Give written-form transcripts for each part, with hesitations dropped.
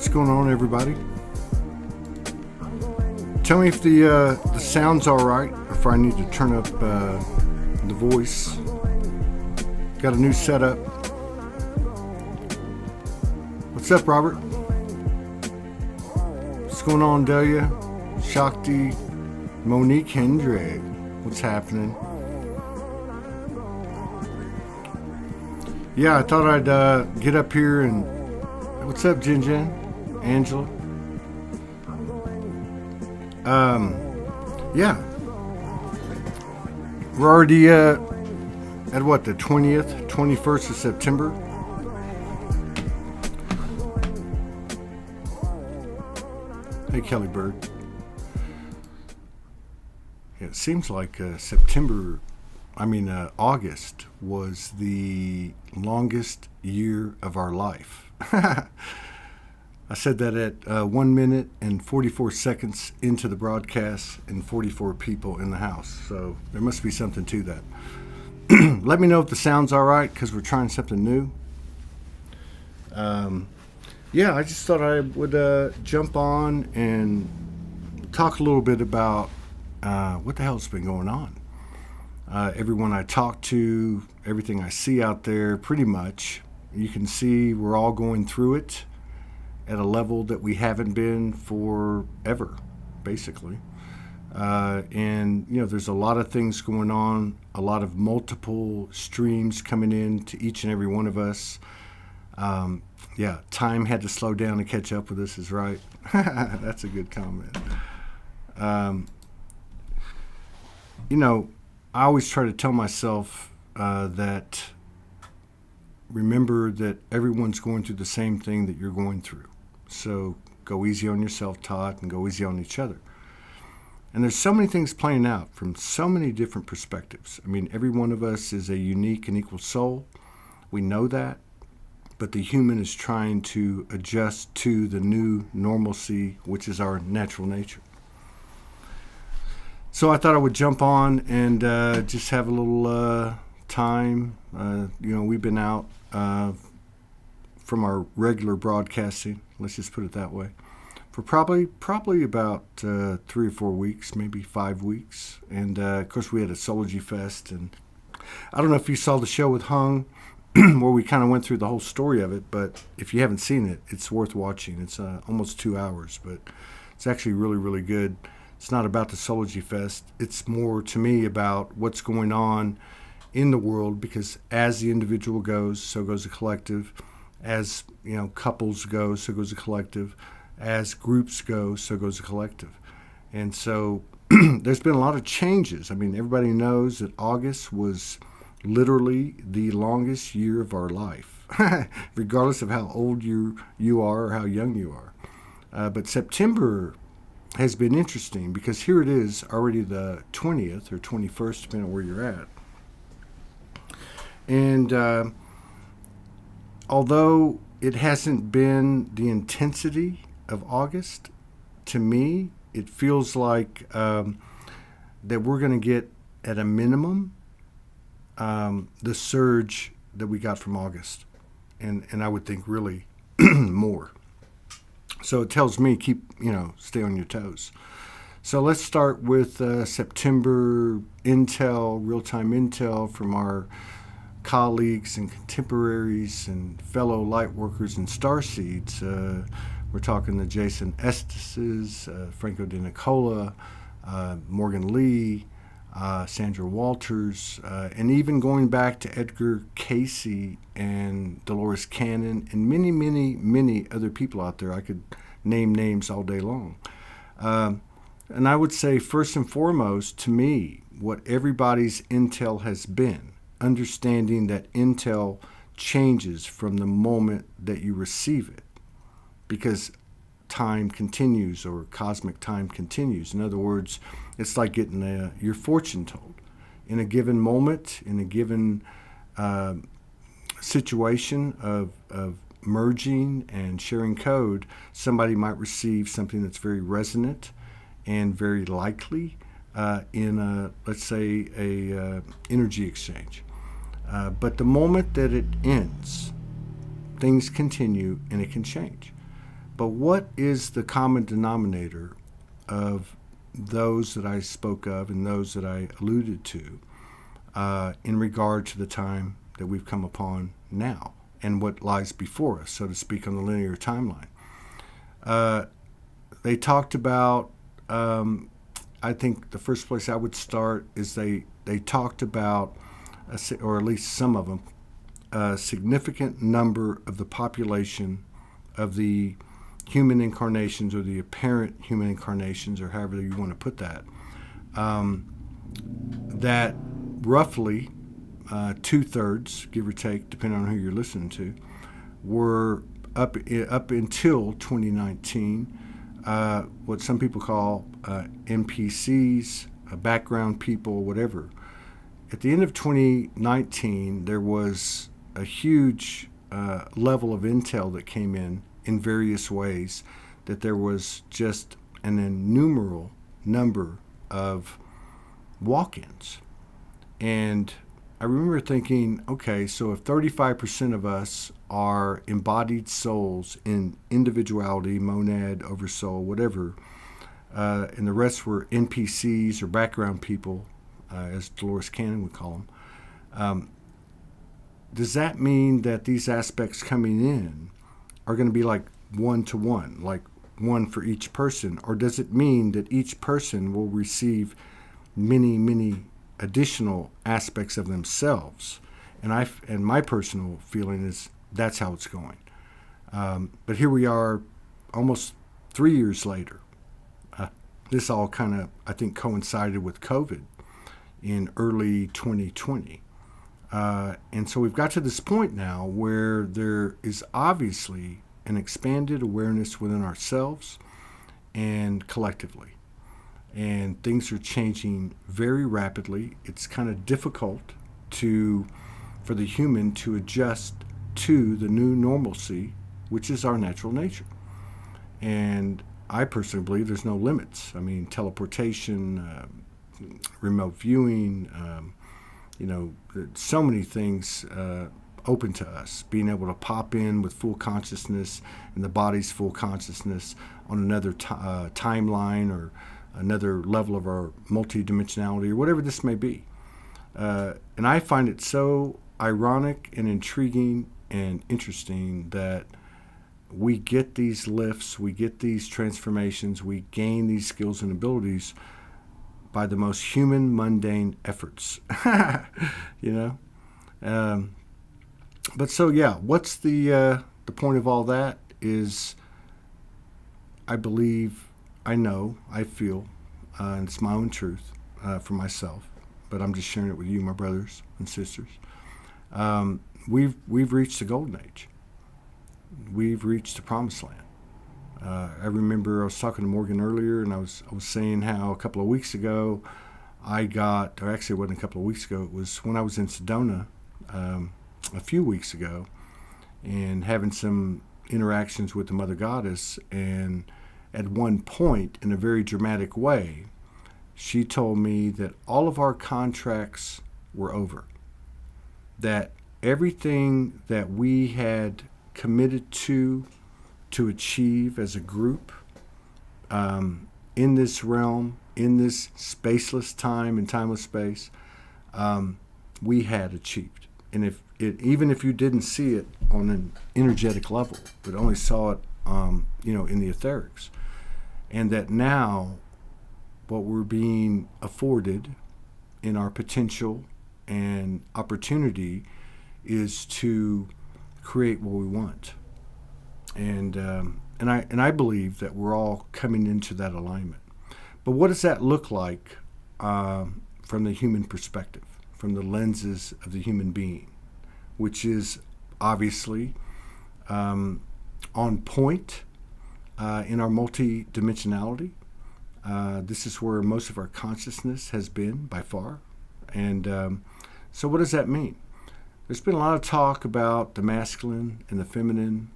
What's going on, everybody? Tell me if the sound's all right, or if I need to turn up the voice. Got a new setup. What's up, Robert? What's going on, Delia? Shakti, Monique Hendrick. What's happening? Yeah, I thought I'd get up here and... What's up, Jin Jin? Angela? Yeah. We're already at what, the 20th, 21st of September? Hey, Kelly Bird. Yeah, it seems like August was the longest year of our life. I said that at 1 minute and 44 seconds into the broadcast and 44 people in the house. So there must be something to that. Let me know if the sound's all right, because we're trying something new. Yeah, I just thought I would jump on and talk a little bit about what the hell's been going on. Everyone I talk to, everything I see out there, pretty much, you can see we're all going through it at a level that we haven't been forever, basically. And, you know, there's a lot of things going on, a lot of multiple streams coming in to each and every one of us. Yeah, time had to slow down to catch up with us is right. That's a good comment. You know, I always try to tell myself that remember that everyone's going through the same thing that you're going through. So go easy on yourself, Todd, and go easy on each other. And there's so many things playing out from so many different perspectives. I mean, every one of us is a unique and equal soul. We know that. But the human is trying to adjust to the new normalcy, which is our natural nature. So I thought I would jump on and just have a little time. You know, we've been out from our regular broadcasting, let's just put it that way, for probably about 3 or 4 weeks, maybe 5 weeks. And of course we had a Soulogy Fest, and I don't know if you saw the show with Hung, where we kind of went through the whole story of it, but if you haven't seen it, it's worth watching. It's almost 2 hours, but it's actually really, really good. It's not about the Soulogy Fest. It's more, to me, about what's going on in the world, because as the individual goes, so goes the collective. As, you know, couples go, so goes the collective. As groups go, so goes the collective. And so there's been a lot of changes. I mean, everybody knows that August was literally the longest year of our life, regardless of how old you are or how young you are. But September has been interesting, because here it is, already the 20th or 21st, depending on where you're at. And although it hasn't been the intensity of August, to me, it feels like that we're going to get, at a minimum, the surge that we got from August. And I would think really more. So it tells me stay on your toes. So let's start with September intel, real-time intel from our colleagues and contemporaries and fellow light workers and starseeds. We're talking to Jason Estes, Franco De Nicola, Morgan Lee, Sandra Walters, and even going back to Edgar Casey and Dolores Cannon and many, many, many other people out there. I could name names all day long. And I would say, first and foremost, to me, what everybody's intel has been, understanding that intel changes from the moment that you receive it, because time continues, or cosmic time continues. In other words, it's like getting your fortune told. In a given moment, in a given situation of merging and sharing code, somebody might receive something that's very resonant and very likely in a, let's say, a energy exchange. But the moment that it ends, things continue and it can change. But what is the common denominator of those that I spoke of and those that I alluded to in regard to the time that we've come upon now and what lies before us, so to speak, on the linear timeline? They talked about, I think the first place I would start is they talked about, or at least some of them, a significant number of the population of the human incarnations, or the apparent human incarnations, or however you want to put that, that roughly 2/3, give or take, depending on who you're listening to, were up until 2019, what some people call NPCs, background people, whatever. At the end of 2019, there was a huge level of intel that came in various ways, that there was just an innumerable number of walk-ins. And I remember thinking, okay, so if 35% of us are embodied souls in individuality, monad, oversoul, whatever, and the rest were NPCs or background people, as Dolores Cannon would call them, does that mean that these aspects coming in are going to be like one-to-one, like one for each person? Or does it mean that each person will receive many, many additional aspects of themselves? And my personal feeling is that's how it's going. But here we are, almost 3 years later. This all kind of, I think, coincided with COVID in early 2020. And so we've got to this point now where there is obviously an expanded awareness within ourselves and collectively. And things are changing very rapidly. It's kind of difficult for the human to adjust to the new normalcy, which is our natural nature. And I personally believe there's no limits. I mean, teleportation, remote viewing, so many things open to us. Being able to pop in with full consciousness and the body's full consciousness on another timeline, or another level of our multidimensionality, or whatever this may be. And I find it so ironic and intriguing and interesting that we get these lifts, we get these transformations, we gain these skills and abilities by the most human, mundane efforts. But so, yeah, what's the point of all that is, I believe, I know, I feel, and it's my own truth for myself, but I'm just sharing it with you, my brothers and sisters. We've reached the golden age. We've reached the promised land. I remember I was talking to Morgan earlier, and I was saying how a couple of weeks ago or actually it wasn't a couple of weeks ago, it was when I was in Sedona a few weeks ago, and having some interactions with the Mother Goddess, and at one point, in a very dramatic way, she told me that all of our contracts were over, that everything that we had committed to achieve as a group in this realm, in this spaceless time and timeless space, we had achieved. And even if you didn't see it on an energetic level, but only saw it, in the etherics, and that now what we're being afforded in our potential and opportunity is to create what we want. And I believe that we're all coming into that alignment. But what does that look like from the human perspective, from the lenses of the human being, which is obviously on point in our multidimensionality. This is where most of our consciousness has been by far. And so what does that mean? There's been a lot of talk about the masculine and the feminine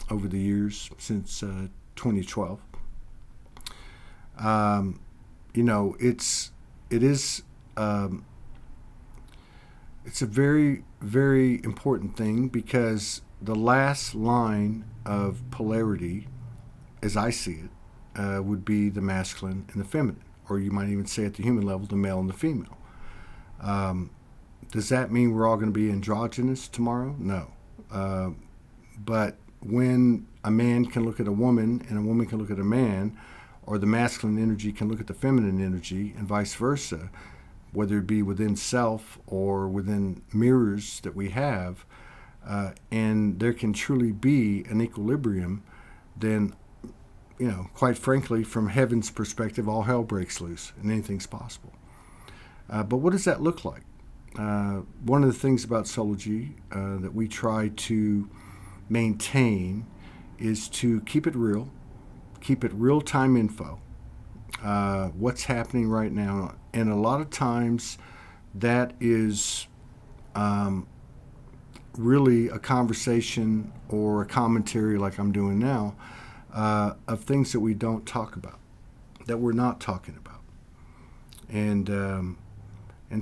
over the years since 2012. It's a very, very important thing, because the last line of polarity, as I see it, would be the masculine and the feminine, or you might even say at the human level, the male and the female. Does that mean we're all going to be androgynous tomorrow? No. But when a man can look at a woman and a woman can look at a man, or the masculine energy can look at the feminine energy, and vice versa, whether it be within self or within mirrors that we have, and there can truly be an equilibrium, then, quite frankly, from heaven's perspective, all hell breaks loose and anything's possible. But what does that look like? One of the things about Soulogy that we try to maintain is to keep it real, keep it real-time info, what's happening right now. And a lot of times that is really a conversation or a commentary like I'm doing now of things that we don't talk about, that we're not talking about. And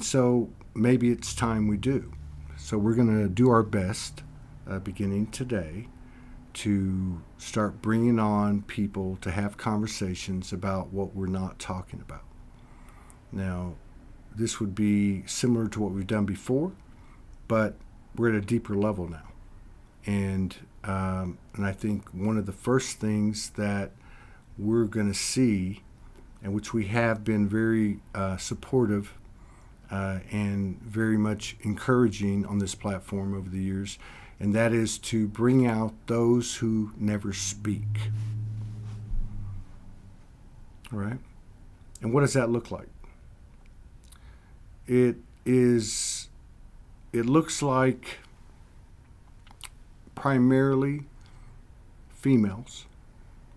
so maybe it's time we do. So we're going to do our best beginning today to start bringing on people to have conversations about what we're not talking about. Now, this would be similar to what we've done before, but we're at a deeper level now. And I think one of the first things that we're going to see, and which we have been very supportive and very much encouraging on this platform over the years, and that is to bring out those who never speak. All right? And what does that look like? It looks like primarily females.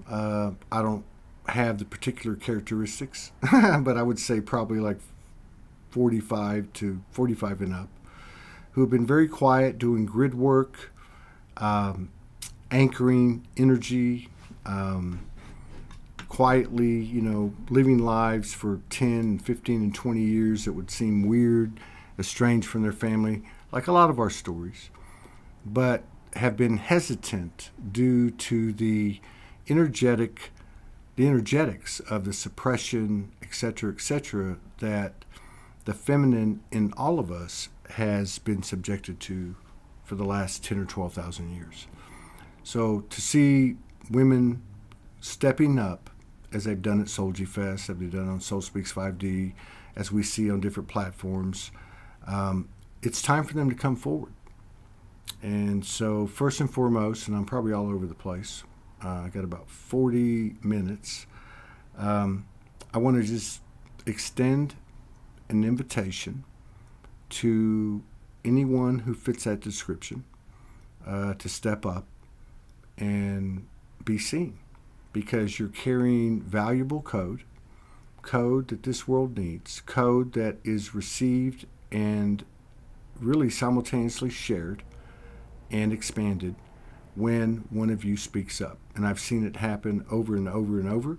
I don't have the particular characteristics, but I would say probably like 45 and up, who have been very quiet, doing grid work, anchoring energy, quietly, living lives for 10, 15, and 20 years that would seem weird, estranged from their family, like a lot of our stories, but have been hesitant due to the energetics of the suppression, etc., that the feminine in all of us has been subjected to for the last 10 or 12,000 years. So to see women stepping up, as they've done at Soulogy Fest, as they've done on SouLSPEAKS 5D, as we see on different platforms, it's time for them to come forward. And so first and foremost, and I'm probably all over the place, I got about 40 minutes, I want to just extend an invitation to anyone who fits that description to step up and be seen, because you're carrying valuable code that this world needs, code that is received and really simultaneously shared and expanded when one of you speaks up. And I've seen it happen over and over and over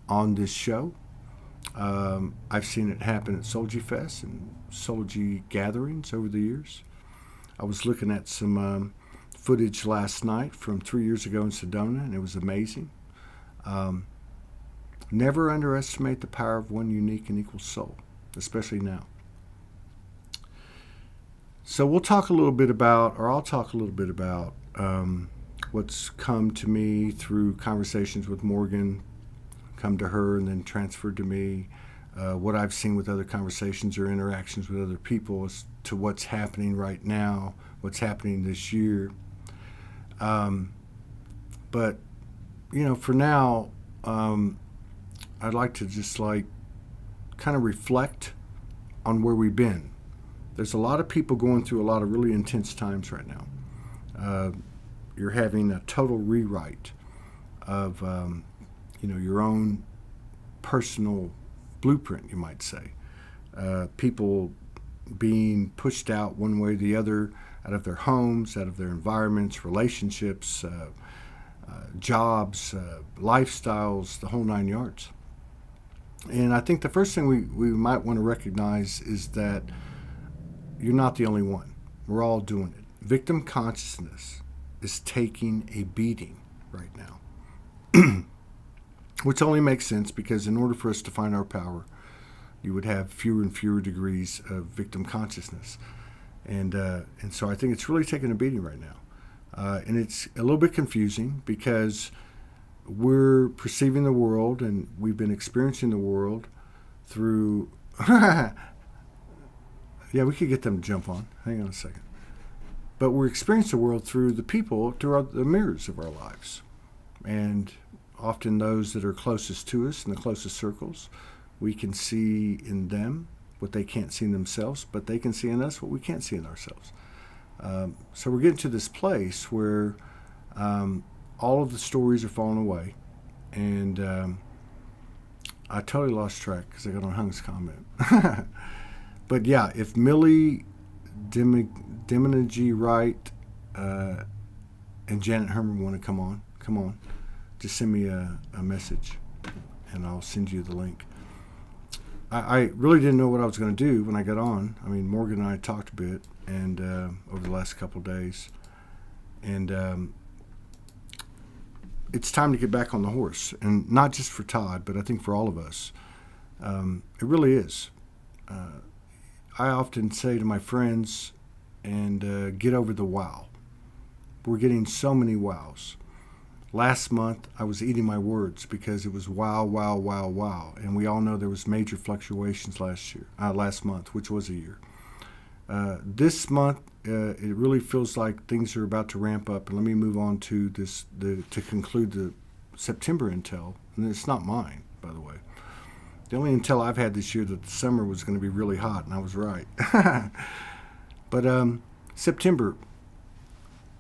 on this show. I've seen it happen at Soulogy Fest and Soulogy gatherings over the years. I was looking at some footage last night from 3 years ago in Sedona, and it was amazing. Never underestimate the power of one unique and equal soul, especially now. So we'll talk a little bit about, or I'll talk a little bit about what's come to me through conversations with Morgan, come to her and then transferred to me, what I've seen with other conversations or interactions with other people as to what's happening right now, what's happening this year. But, for now, I'd like to just kind of reflect on where we've been. There's a lot of people going through a lot of really intense times right now. You're having a total rewrite of your own personal blueprint, you might say. People being pushed out one way or the other, out of their homes, out of their environments, relationships, jobs, lifestyles, the whole 9 yards. And I think the first thing we might want to recognize is that you're not the only one. We're all doing it. Victim consciousness is taking a beating right now, which only makes sense because in order for us to find our power, you would have fewer and fewer degrees of victim consciousness. And so I think it's really taking a beating right now. And it's a little bit confusing because we're perceiving the world and we've been experiencing the world through... Yeah, we could get them to jump on. Hang on a second. But we're experiencing the world through the people, through the mirrors of our lives. And often those that are closest to us in the closest circles, we can see in them what they can't see in themselves, but they can see in us what we can't see in ourselves. So we're getting to this place where all of the stories are falling away. And I totally lost track because I got on Hung's comment. But yeah, if Millie Diminigy Wright and Janet Herman want to come on. Just send me a message and I'll send you the link. I really didn't know what I was going to do when I got on. I mean, Morgan and I talked a bit and over the last couple of days. And it's time to get back on the horse. And not just for Todd, but I think for all of us. It really is. I often say to my friends, and get over the wow. We're getting so many wows. Last month, I was eating my words because it was wow, wow, wow, wow. And we all know there was major fluctuations last month, which was a year. This month, it really feels like things are about to ramp up. And let me move on to to conclude the September intel. And it's not mine, by the way. The only intel I've had this year that the summer was going to be really hot, and I was right. But September.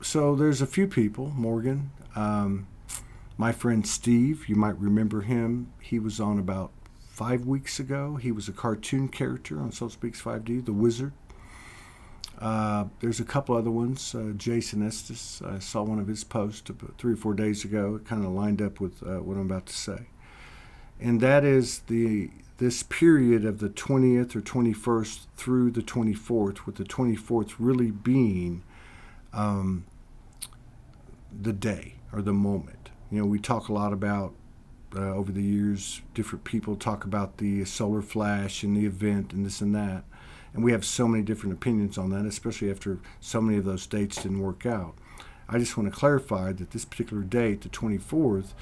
So there's a few people, Morgan. My friend Steve, you might remember him. He was on about 5 weeks ago. He was a cartoon character on SouLSPEAKS 5D, the Wizard. There's a couple other ones. Jason Estes, I saw one of his posts about 3 or 4 days ago. It kind of lined up with what I'm about to say. And that is this period of the 20th or 21st through the 24th, with the 24th really being the day or the moment. You know, we talk a lot about, over the years, different people talk about the solar flash and the event and this and that. And we have so many different opinions on that, especially after so many of those dates didn't work out. I just want to clarify that this particular date, the 24th,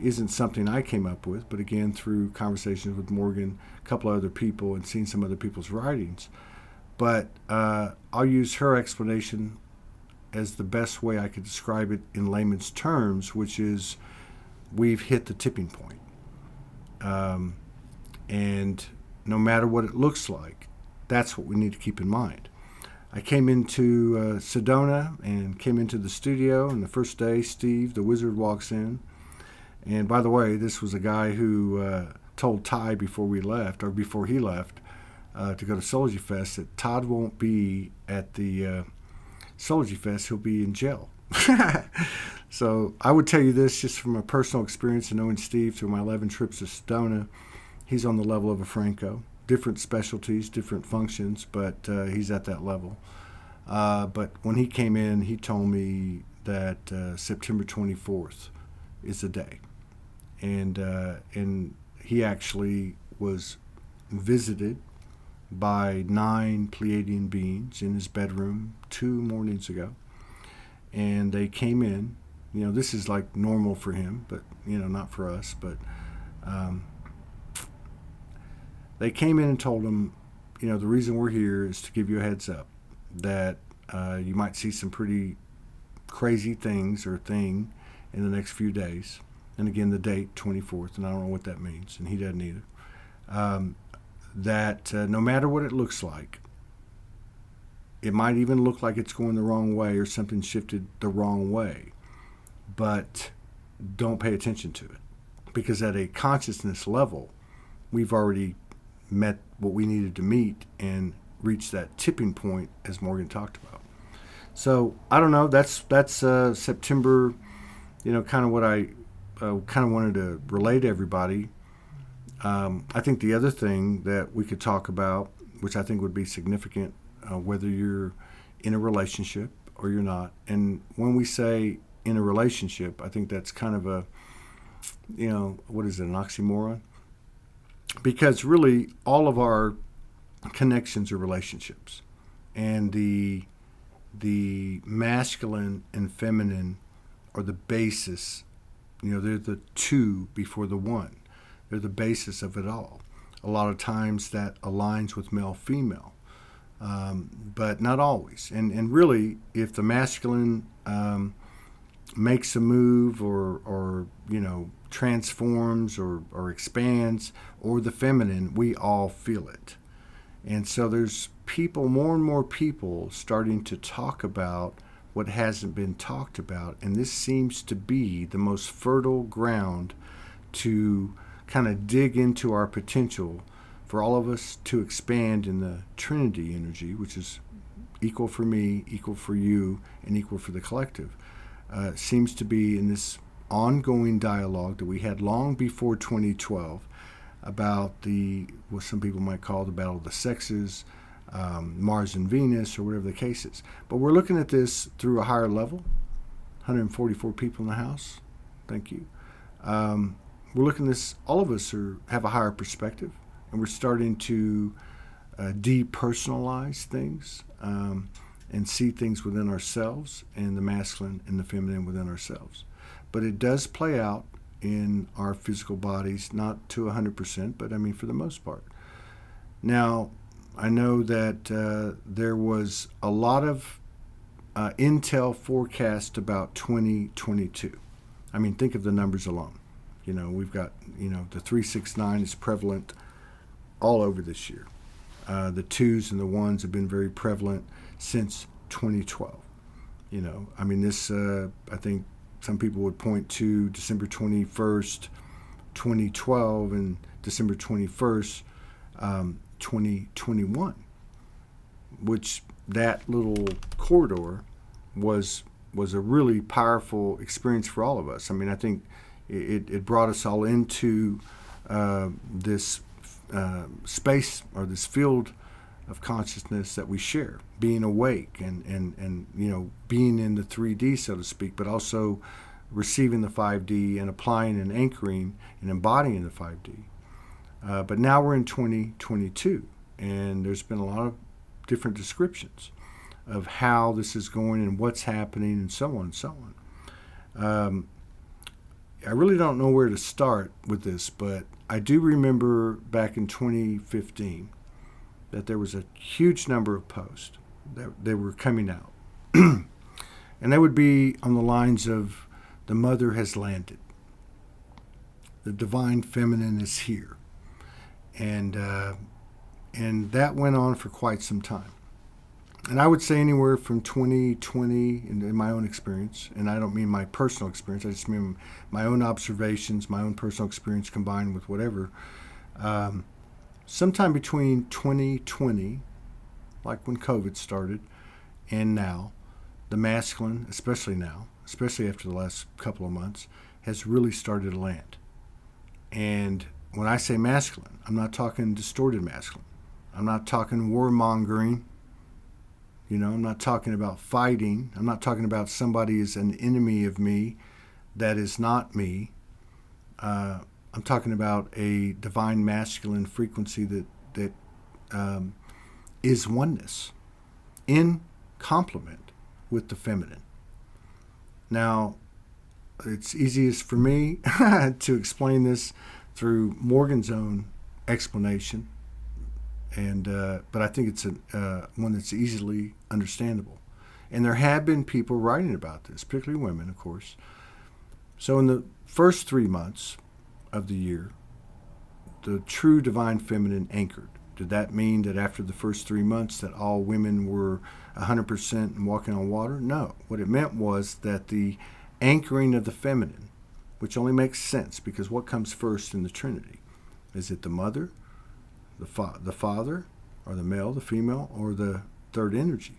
isn't something I came up with, but again, through conversations with Morgan, a couple of other people, and seeing some other people's writings. But I'll use her explanation as the best way I could describe it in layman's terms, which is we've hit the tipping point. And no matter what it looks like, that's what we need to keep in mind. I came into Sedona and came into the studio, and the first day, Steve, the Wizard, walks in. And by the way, this was a guy who told Ty before he left to go to Soulogy Fest that Todd won't be at the Soulogy Fest. He'll be in jail. So I would tell you this just from a personal experience and knowing Steve through my 11 trips to Sedona. He's on the level of a Franco. Different specialties, different functions, but he's at that level. But when he came in, he told me that September 24th is the day. And he actually was visited by 9 Pleiadian beings in his bedroom 2 mornings ago. And they came in. You know, this is like normal for him, but, you know, not for us. But they came in and told him, you know, the reason we're here is to give you a heads up that you might see some pretty crazy things or thing in the next few days. And again, the date, 24th, and I don't know what that means, and he doesn't either. that no matter what it looks like, it might even look like it's going the wrong way or something shifted the wrong way, but don't pay attention to it. Because at a consciousness level, we've already met what we needed to meet and reached that tipping point, as Morgan talked about. So I don't know. That's September. Kind of what I kind of wanted to relay to everybody. I think the other thing that we could talk about, which I think would be significant, whether you're in a relationship or you're not, and when we say in a relationship, I think that's kind of a, what is it, an oxymoron? Because really all of our connections are relationships, and the masculine and feminine are the basis. They're the two before the one. They're the basis of it all. A lot of times that aligns with male-female, but not always. And really, if the masculine makes a move or transforms or expands, or the feminine, we all feel it. And so there's more and more people starting to talk about what hasn't been talked about, and this seems to be the most fertile ground to kind of dig into our potential for all of us to expand in the Trinity energy, which is equal for me, equal for you, and equal for the collective. Seems to be in this ongoing dialogue that we had long before 2012 about what some people might call the battle of the sexes, Mars and Venus, or whatever the case is. But we're looking at this through a higher level. 144 people in the house. Thank you. We're looking at this, all of us have a higher perspective, and we're starting to depersonalize things and see things within ourselves, and the masculine and the feminine within ourselves. But it does play out in our physical bodies, not to 100%, but I mean for the most part. Now, I know that there was a lot of intel forecast about 2022. I mean, think of the numbers alone. We've got, the 369 is prevalent all over this year. The twos and the ones have been very prevalent since 2012. I mean, this, I think some people would point to December 21st, 2012 and December 21st, 2021, which that little corridor was a really powerful experience for all of us. I mean, I think it brought us all into this space, or this field of consciousness that we share, being awake and being in the 3D, so to speak, but also receiving the 5D and applying and anchoring and embodying the 5D. But now we're in 2022, and there's been a lot of different descriptions of how this is going and what's happening and so on and so on. I really don't know where to start with this, but I do remember back in 2015 that there was a huge number of posts that they were coming out. And they would be on the lines of, the mother has landed. The divine feminine is here. And that went on for quite some time. And I would say anywhere from 2020, in my own experience, and I don't mean my personal experience, I just mean my own observations, my own personal experience combined with whatever. Sometime between 2020, like when COVID started, and now, the masculine, especially now, especially after the last couple of months, has really started to land. And when I say masculine, I'm not talking distorted masculine. I'm not talking warmongering. I'm not talking about fighting. I'm not talking about somebody is an enemy of me that is not me. I'm talking about a divine masculine frequency that is oneness in complement with the feminine. Now, it's easiest for me to explain this through Morgan's own explanation, but I think it's one that's easily understandable. And there have been people writing about this, particularly women, of course. So in the first 3 months of the year, the true divine feminine anchored. Did that mean that after the first 3 months that all women were 100% and walking on water? No. What it meant was that the anchoring of the feminine, which only makes sense because what comes first in the Trinity? Is it the mother, the father, or the male, the female, or the third energy?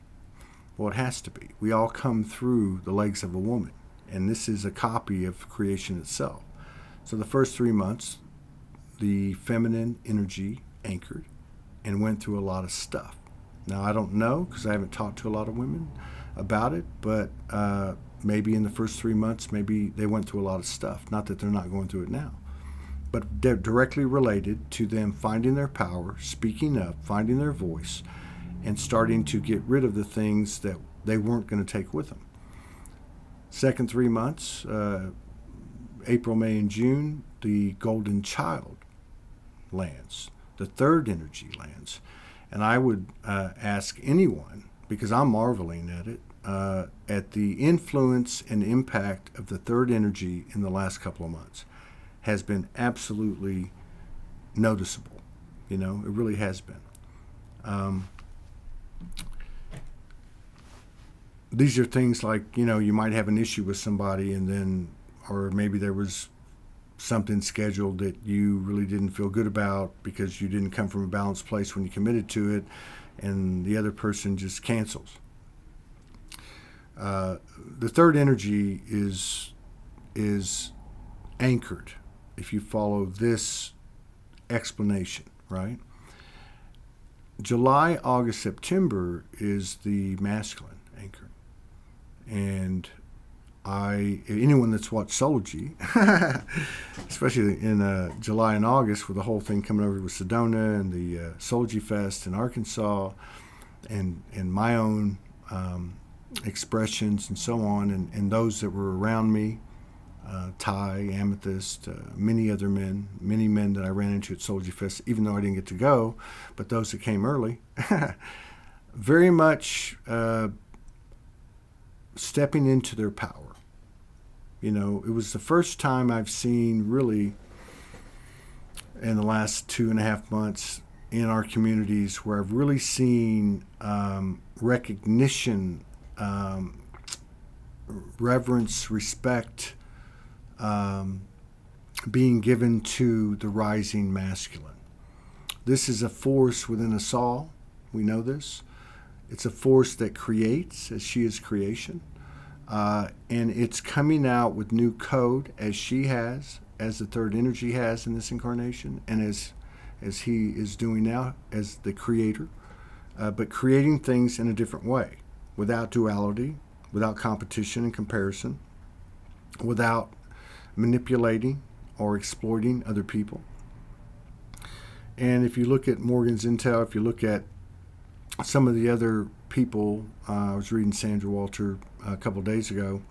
Well, it has to be. We all come through the legs of a woman, and this is a copy of creation itself. So the first 3 months, the feminine energy anchored and went through a lot of stuff. Now, I don't know because I haven't talked to a lot of women about it, but maybe in the first 3 months, maybe they went through a lot of stuff. Not that they're not going through it now, but they're directly related to them finding their power, speaking up, finding their voice, and starting to get rid of the things that they weren't going to take with them. Second 3 months, April, May, and June, the golden child lands. The third energy lands. And I would ask anyone, because I'm marveling at it, at the influence and impact of the third energy in the last couple of months has been absolutely noticeable. It really has been. These are things like, you might have an issue with somebody and then, or maybe there was something scheduled that you really didn't feel good about because you didn't come from a balanced place when you committed to it, and the other person just cancels. The third energy is anchored if you follow this explanation, right? July, August, September is the masculine anchor. And anyone that's watched Soulogy, especially in July and August with the whole thing coming over with Sedona and the Soulogy Fest in Arkansas and my own expressions and so on, and those that were around me, Ty, Amethyst, many men that I ran into at Soulogy Fest, even though I didn't get to go, but those that came early, very much stepping into their power. It was the first time I've seen really in the last 2.5 months in our communities where I've really seen recognition, reverence, respect being given to the rising masculine. This is a force within us all. We know this. It's a force that creates, as she is creation. And it's coming out with new code as she has, as the third energy has in this incarnation, and as he is doing now as the creator, but creating things in a different way, without duality, without competition and comparison, without manipulating or exploiting other people. And if you look at Morgan's intel, if you look at some of the other people, I was reading Sandra Walter a couple of days ago.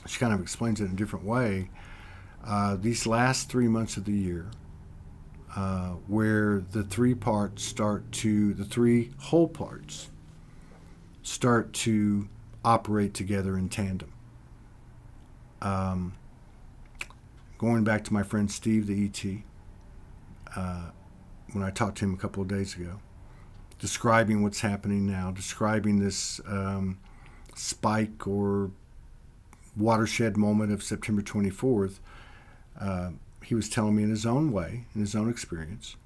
She kind of explains it in a different way. These last 3 months of the year, where the three whole parts start to operate together in tandem. Going back to my friend Steve, the ET, when I talked to him a couple of days ago, describing what's happening now, describing this spike or watershed moment of September 24th, he was telling me in his own way, in his own experience,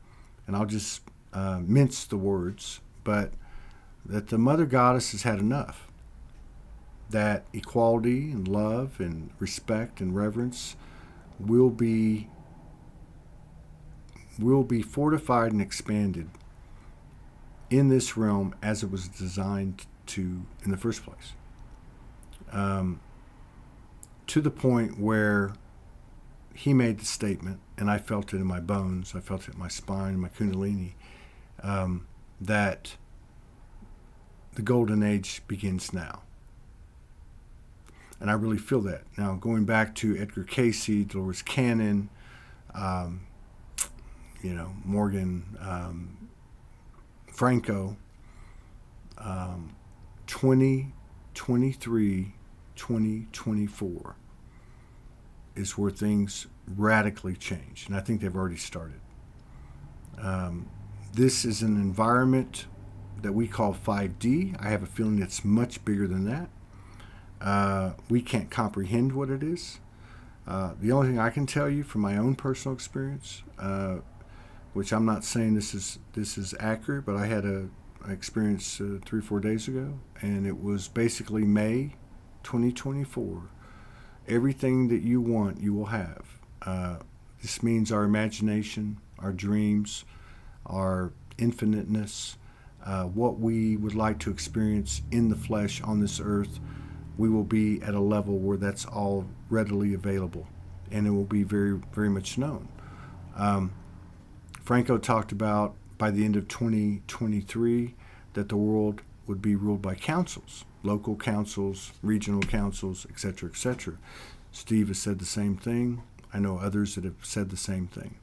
and I'll just mince the words, but that the Mother Goddess has had enough. That equality and love and respect and reverence will be fortified and expanded in this realm as it was designed to in the first place. To the point where he made the statement, and I felt it in my bones, I felt it in my spine, my kundalini, that the golden age begins now. And I really feel that. Now, going back to Edgar Cayce, Dolores Cannon, Morgan Franco, 2023, 2024 is where things radically change. And I think they've already started. This is an environment that we call 5D. I have a feeling it's much bigger than that. We can't comprehend what it is. The only thing I can tell you from my own personal experience, which I'm not saying this is accurate, but I had an experience 3 or 4 days ago, and it was basically May 2024. Everything that you want, you will have. This means our imagination, our dreams, our infiniteness, what we would like to experience in the flesh on this earth, we will be at a level where that's all readily available, and it will be very, very much known. Franco talked about by the end of 2023 that the world would be ruled by councils, local councils, regional councils, etc., etc. Steve has said the same thing. I know others that have said the same thing.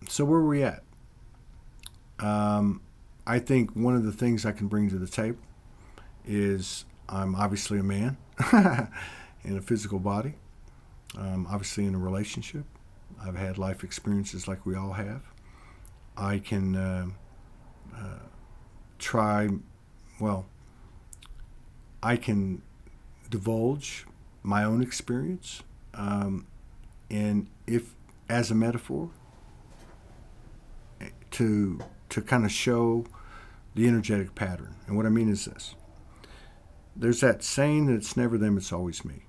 So where are we at? I think one of the things I can bring to the table is I'm obviously a man in a physical body, obviously in a relationship. I've had life experiences like we all have. I can I can divulge my own experience, and if as a metaphor, to kind of show the energetic pattern. And what I mean is this. There's that saying that it's never them, it's always me.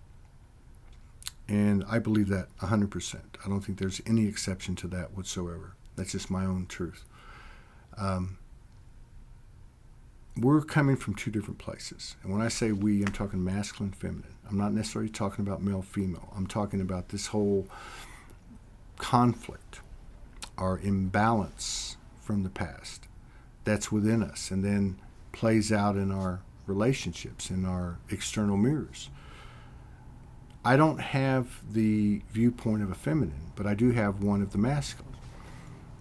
And I believe that 100%. I don't think there's any exception to that whatsoever. That's just my own truth. We're coming from two different places. And when I say we, I'm talking masculine, feminine. I'm not necessarily talking about male, female. I'm talking about this whole conflict, our imbalance from the past that's within us and then plays out in our relationships, in our external mirrors. I don't have the viewpoint of a feminine, but I do have one of the masculine.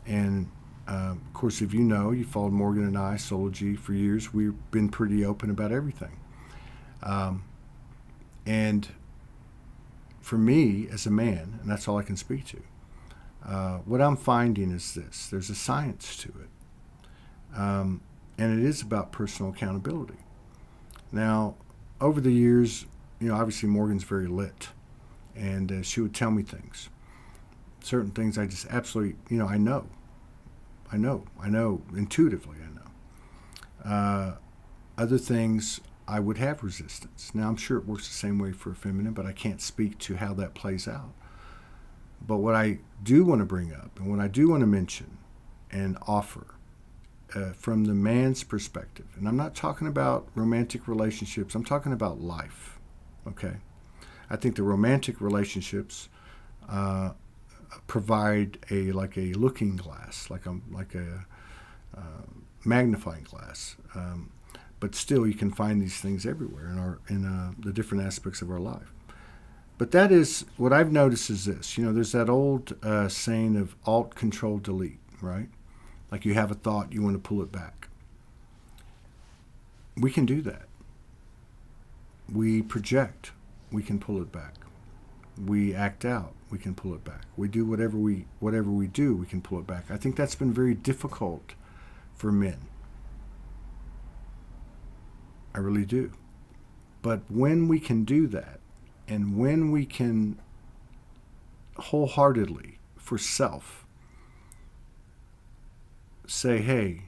And of course, if you know, you followed Morgan and I, Soulogy, for years, we've been pretty open about everything. And for me, as a man, and that's all I can speak to, what I'm finding is this. There's a science to it. And it is about personal accountability. Now, over the years, obviously Morgan's very lit, and she would tell me things. Certain things I just absolutely, I know, intuitively I know. Other things I would have resistance. Now, I'm sure it works the same way for a feminine, but I can't speak to how that plays out. But what I do want to bring up, and what I do want to mention and offer from the man's perspective, and I'm not talking about romantic relationships, I'm talking about life, okay? I think the romantic relationships provide a looking glass, like a magnifying glass. But still, you can find these things everywhere in the different aspects of our life. But that is, what I've noticed is this. There's that old saying of Alt, Control, Delete, right? Like you have a thought, you want to pull it back. We can do that. We project, we can pull it back. We act out, we can pull it back. We do whatever we do, we can pull it back. I think that's been very difficult for men. I really do. But when we can do that, and when we can wholeheartedly, for self, say, hey,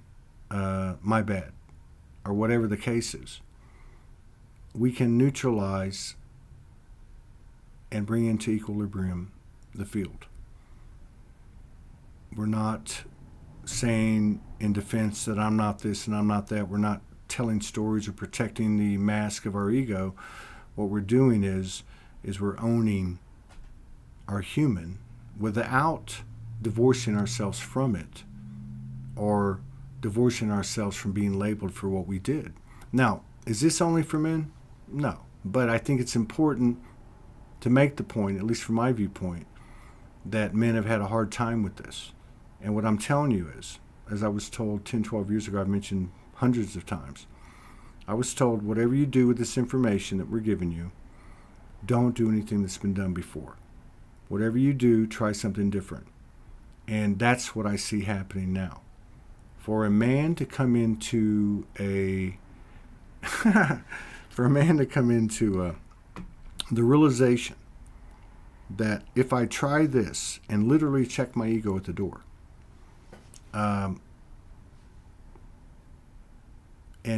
my bad, or whatever the case is, we can neutralize and bring into equilibrium the field. We're not saying in defense that I'm not this and I'm not that. We're not telling stories or protecting the mask of our ego. What we're doing is we're owning our human without divorcing ourselves from it or divorcing ourselves from being labeled for what we did. Now, is this only for men? No. But I think it's important to make the point, at least from my viewpoint, that men have had a hard time with this. And what I'm telling you is, as I was told 10, 12 years ago, I've mentioned hundreds of times, I was told, whatever you do with this information that we're giving you, don't do anything that's been done before. Whatever you do, try something different. And that's what I see happening now. For a man to come into the realization that if I try this and literally check my ego at the door, and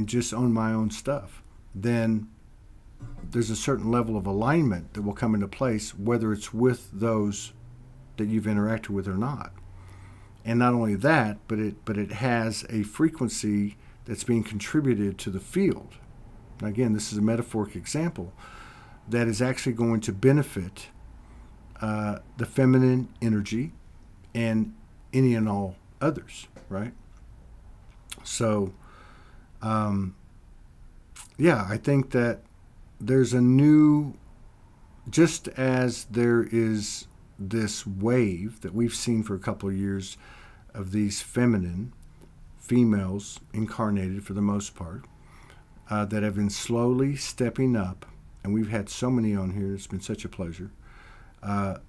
just own my own stuff, then there's a certain level of alignment that will come into place, whether it's with those that you've interacted with or not. And not only that, but it has a frequency that's being contributed to the field. Now, again, this is a metaphoric example that is actually going to benefit the feminine energy and any and all others, right? So, I think that there's a new, just as there is this wave that we've seen for a couple of years of these females incarnated for the most part, that have been slowly stepping up, and we've had so many on here, it's been such a pleasure.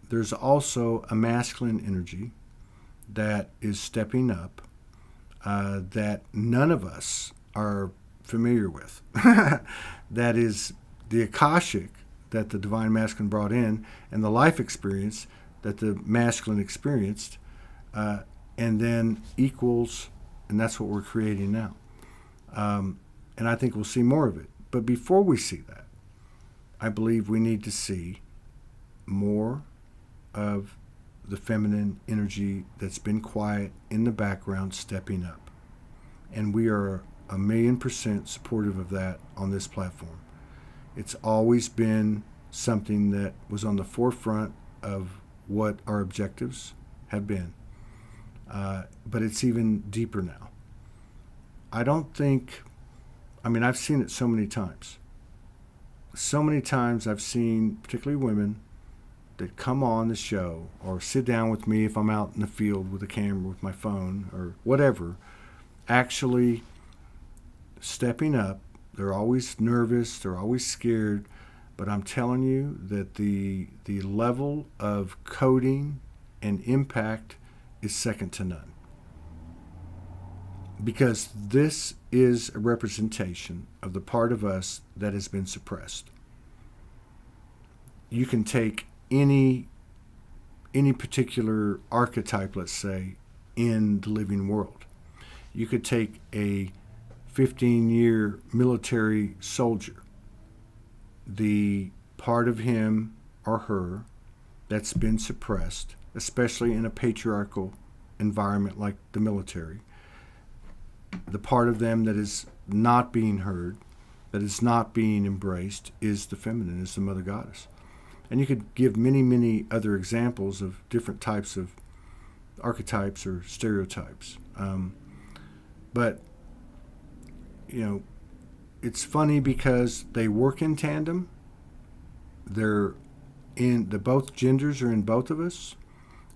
There's also a masculine energy that is stepping up, that none of us are familiar with. That is the Akashic that the Divine Masculine brought in, and the life experience that the masculine experienced, and then equals, and that's what we're creating now. And I think we'll see more of it. But before we see that, I believe we need to see more of the feminine energy that's been quiet in the background stepping up. And we are 1,000,000% supportive of that on this platform. It's always been something that was on the forefront of what our objectives have been. But it's even deeper now. I've seen it so many times. So many times I've seen, particularly women, that come on the show or sit down with me if I'm out in the field with a camera, with my phone, or whatever, actually stepping up. They're always nervous, they're always scared, but I'm telling you that the level of coding and impact is second to none. Because this is a representation of the part of us that has been suppressed. You can take any particular archetype, let's say, in the living world. You could take a 15-year military soldier, the part of him or her that's been suppressed, especially in a patriarchal environment like the military, the part of them that is not being heard, that is not being embraced, is the feminine, is the Mother Goddess. And you could give many, many other examples of different types of archetypes or stereotypes. But it's funny because they work in tandem. Both genders are in both of us.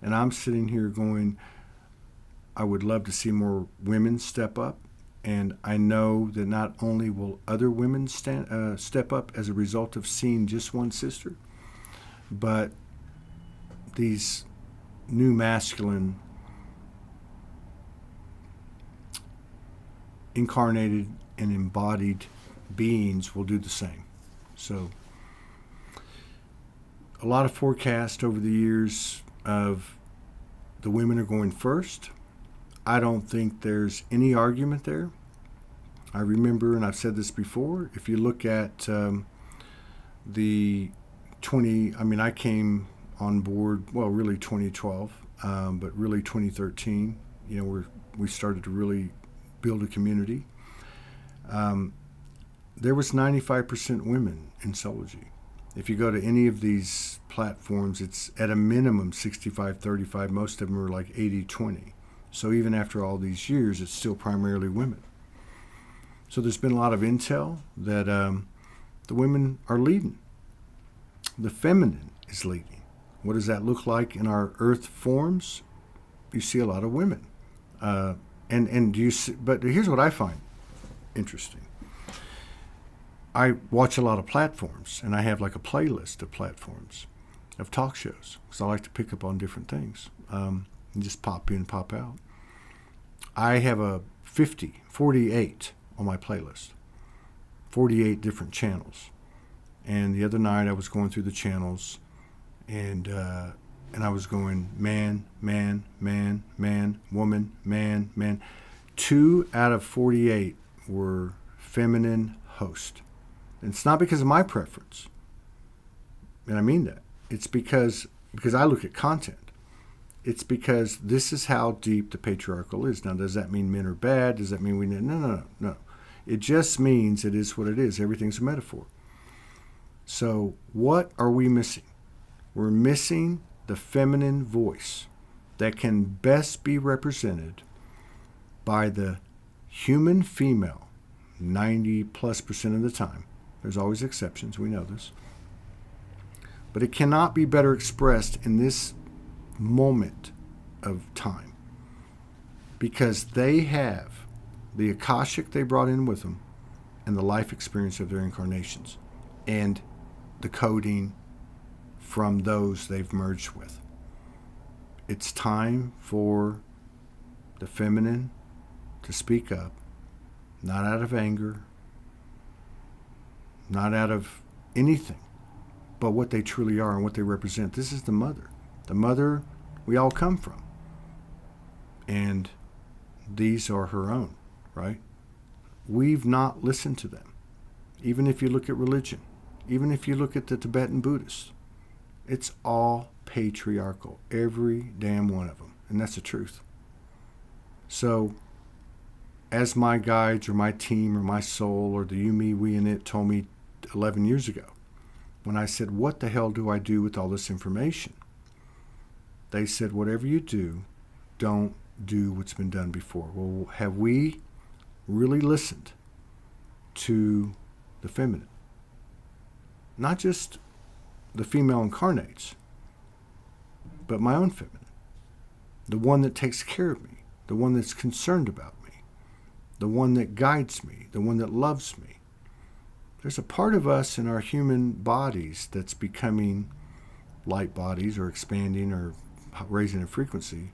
And I'm sitting here going, I would love to see more women step up. And I know that not only will other women step up as a result of seeing just one sister, but these new masculine incarnated and embodied beings will do the same. So a lot of forecast over the years of the women are going first. I don't think there's any argument there. I remember, and I've said this before, if you look at I came on board, really 2012, but really 2013, we started to really build a community. There was 95% women in Soulogy. If you go to any of these platforms, it's at a minimum 65-35. Most of them are like 80-20. So even after all these years, it's still primarily women. So there's been a lot of intel that the women are leading. The feminine is leading. What does that look like in our earth forms? You see a lot of women. And do you see, but here's what I find interesting. I watch a lot of platforms, and I have like a playlist of platforms, of talk shows, because I like to pick up on different things. and just pop in, pop out. I have a 48 on my playlist, 48 different channels. And the other night I was going through the channels, and I was going man, man, man, man, woman, man, man. 2 out of 48 were feminine host. And it's not because of my preference. And I mean that. It's because I look at content. It's because this is how deep the patriarchal is. Now, does that mean men are bad? Does that mean we need? No. It just means it is what it is. Everything's a metaphor. So what are we missing? We're missing the feminine voice that can best be represented by the human female 90+% of the time. There's always exceptions. We know this. But it cannot be better expressed in this moment of time, because they have the Akashic they brought in with them and the life experience of their incarnations and the coding from those they've merged with. It's time for the feminine to speak up, not out of anger, not out of anything, but what they truly are and what they represent. This is the mother we all come from. And these are her own, right? We've not listened to them. Even if you look at religion, even if you look at the Tibetan Buddhists, it's all patriarchal, every damn one of them. And that's the truth. So, as my guides or my team or my soul or the you, me, we, and it told me 11 years ago, when I said, what the hell do I do with all this information? They said, whatever you do, don't do what's been done before. Well, have we really listened to the feminine? Not just the female incarnates, but my own feminine. The one that takes care of me, the one that's concerned about me, the one that guides me, the one that loves me. There's a part of us in our human bodies that's becoming light bodies or expanding or raising in frequency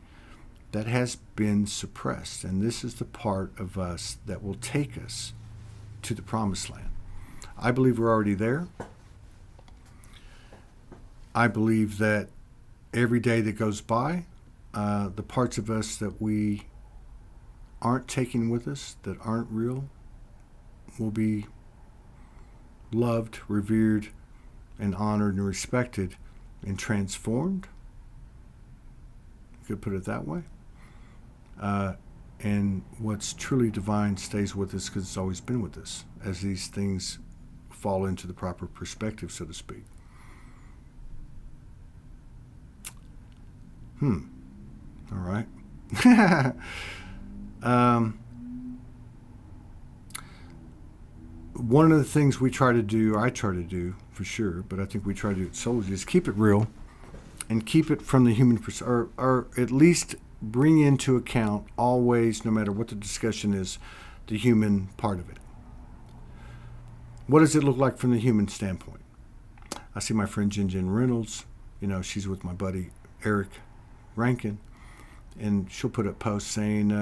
that has been suppressed. And this is the part of us that will take us to the promised land. I believe we're already there. I believe that every day that goes by, the parts of us that we aren't taking with us, that aren't real, will be loved, revered, and honored and respected and transformed. You could put it that way. And what's truly divine stays with us because it's always been with us as these things fall into the proper perspective, so to speak. All right. One of the things I try to do for sure, but I think we try to do at Soulogy, is keep it real and keep it from the human perspective, or at least bring into account always, no matter what the discussion is, the human part of it. What does it look like from the human standpoint? I see my friend Jen Reynolds, she's with my buddy Eric Rankin, and she'll put up posts saying,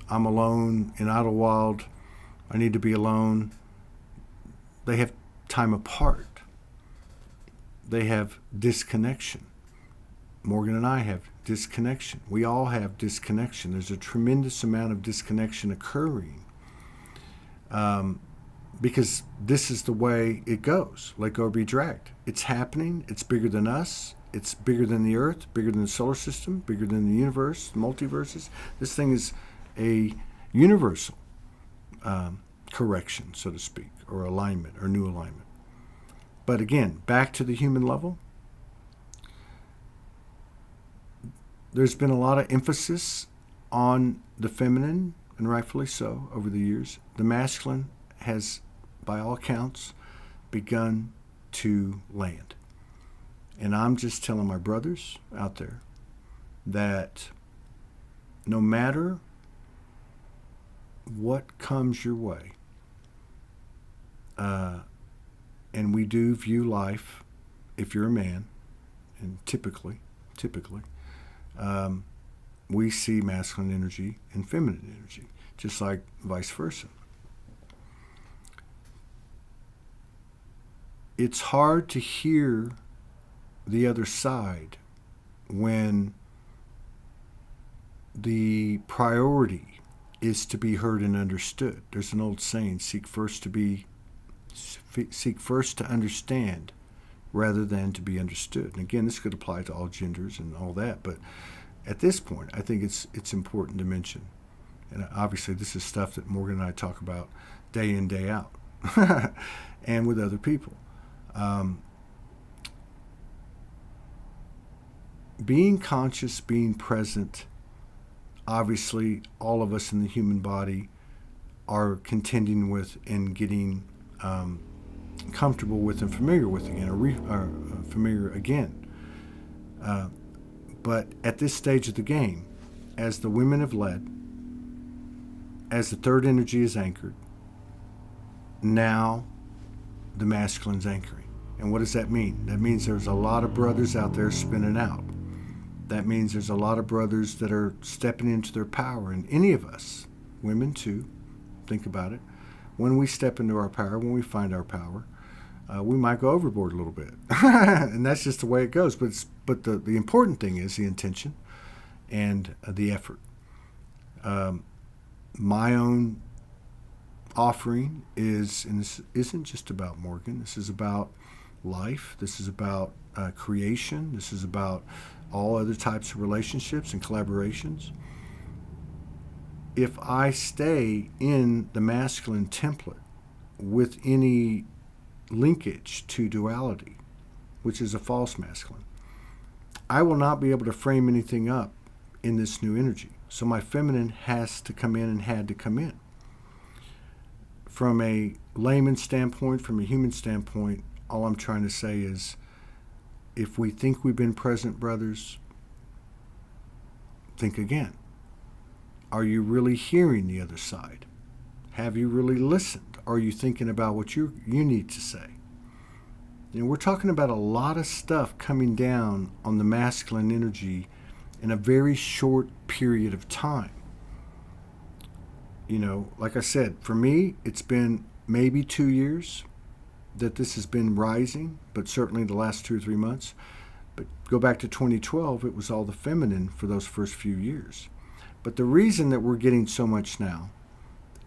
I'm alone in Idlewild, I need to be alone. They have time apart. They have disconnection. Morgan and I have disconnection. We all have disconnection. There's a tremendous amount of disconnection occurring because this is the way it goes. Let go or be dragged. It's happening. It's bigger than us. It's bigger than the earth, bigger than the solar system, bigger than the universe, multiverses. This thing is a universal correction, so to speak, or alignment, or new alignment. But again, back to the human level, there's been a lot of emphasis on the feminine, and rightfully so, over the years. The masculine has, by all accounts, begun to land. And I'm just telling my brothers out there that no matter what comes your way, and we do view life, if you're a man, and typically, we see masculine energy and feminine energy, just like vice versa. It's hard to hear the other side when the priority is to be heard and understood. There's an old saying, seek first to understand rather than to be understood. And again, this could apply to all genders and all that, but at this point, I think it's important to mention. And obviously, this is stuff that Morgan and I talk about day in, day out, and with other people. Being conscious, being present, obviously, all of us in the human body are contending with and getting comfortable with and familiar with again, or familiar again. But at this stage of the game, as the women have led, as the third energy is anchored, now the masculine's anchoring. And what does that mean? That means there's a lot of brothers out there spinning out. That means there's a lot of brothers that are stepping into their power. And any of us, women too, think about it, when we step into our power, when we find our power, we might go overboard a little bit. And that's just the way it goes. But the important thing is the intention and the effort. My own offering is, and this isn't just about Morgan, this is about life, this is about creation, this is about all other types of relationships and collaborations. If I stay in the masculine template with any linkage to duality, which is a false masculine, I will not be able to frame anything up in this new energy. So my feminine has to come in and had to come in. From a layman standpoint, from a human standpoint, all I'm trying to say is, if we think we've been present, brothers, think again. Are you really hearing the other side? Have you really listened? Are you thinking about what you need to say? You know, we're talking about a lot of stuff coming down on the masculine energy in a very short period of time. You know, like I said, for me, it's been maybe 2 years that this has been rising, but certainly the last 2 or 3 months. But go back to 2012, it was all the feminine for those first few years. But the reason that we're getting so much now,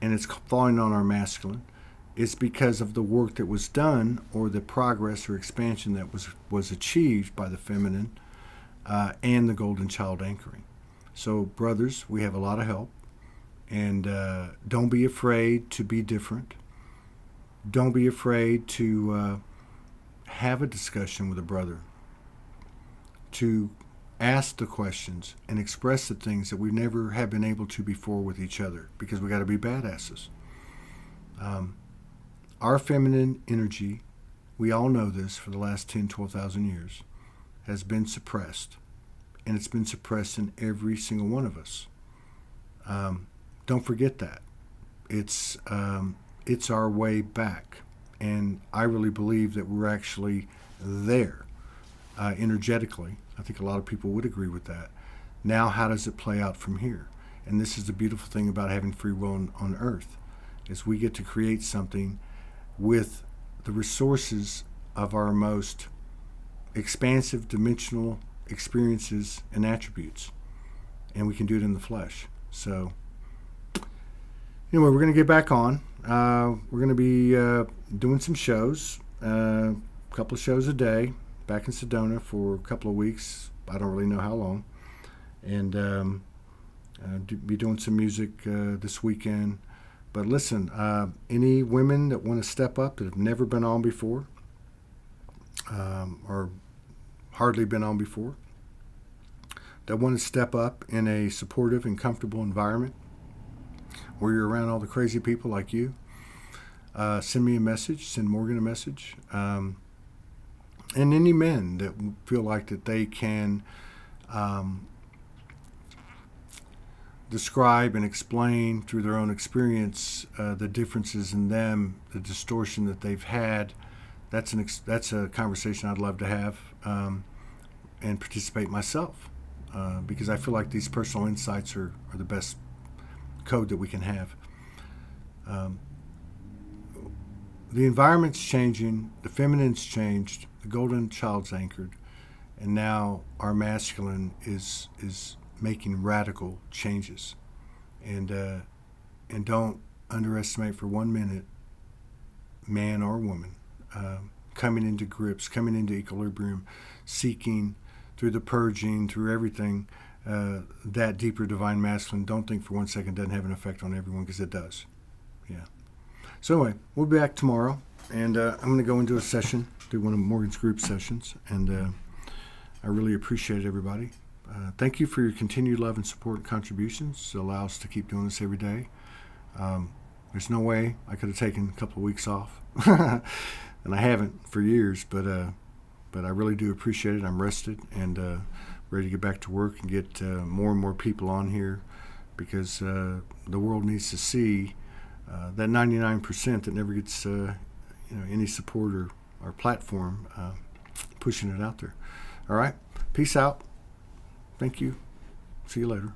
and it's falling on our masculine, is because of the work that was done, or the progress or expansion that was achieved by the feminine and the golden child anchoring. So brothers, we have a lot of help. And don't be afraid to be different. Don't be afraid to have a discussion with a brother, to ask the questions and express the things that we never have been able to before with each other, because we got to be badasses. Our feminine energy, we all know this for the last 10, 12,000 years, has been suppressed. And it's been suppressed in every single one of us. Don't forget that. It's our way back. And I really believe that we're actually there energetically. I think a lot of people would agree with that. Now, how does it play out from here? And this is the beautiful thing about having free will on Earth, is we get to create something with the resources of our most expansive dimensional experiences and attributes. And we can do it in the flesh. So anyway, we're going to get back on. We're going to be doing some shows, a couple of shows a day, back in Sedona for a couple of weeks. I don't really know how long. And be doing some music this weekend. But listen, any women that want to step up that have never been on before, or hardly been on before, that want to step up in a supportive and comfortable environment where you're around all the crazy people like you, send me a message, send Morgan a message. And any men that feel like that they can describe and explain through their own experience the differences in them, the distortion that they've had, that's a conversation I'd love to have and participate myself. because I feel like these personal insights are the best code that we can have. The environment's changing, the feminine's changed, the golden child's anchored, and now our masculine is making radical changes. And don't underestimate for 1 minute, man or woman, coming into grips, coming into equilibrium, seeking through the purging, through everything, that deeper divine masculine. Don't think for 1 second it doesn't have an effect on everyone, because it does. Yeah. So anyway, we'll be back tomorrow, and I'm going to go into a session, do one of Morgan's group sessions, and I really appreciate everybody. Thank you for your continued love and support and contributions. It allows us to keep doing this every day. There's no way I could have taken a couple of weeks off, and I haven't for years, but I really do appreciate it. I'm rested and ready to get back to work and get more and more people on here, because the world needs to see that 99% that never gets any support or platform, pushing it out there. All right, peace out. Thank you. See you later.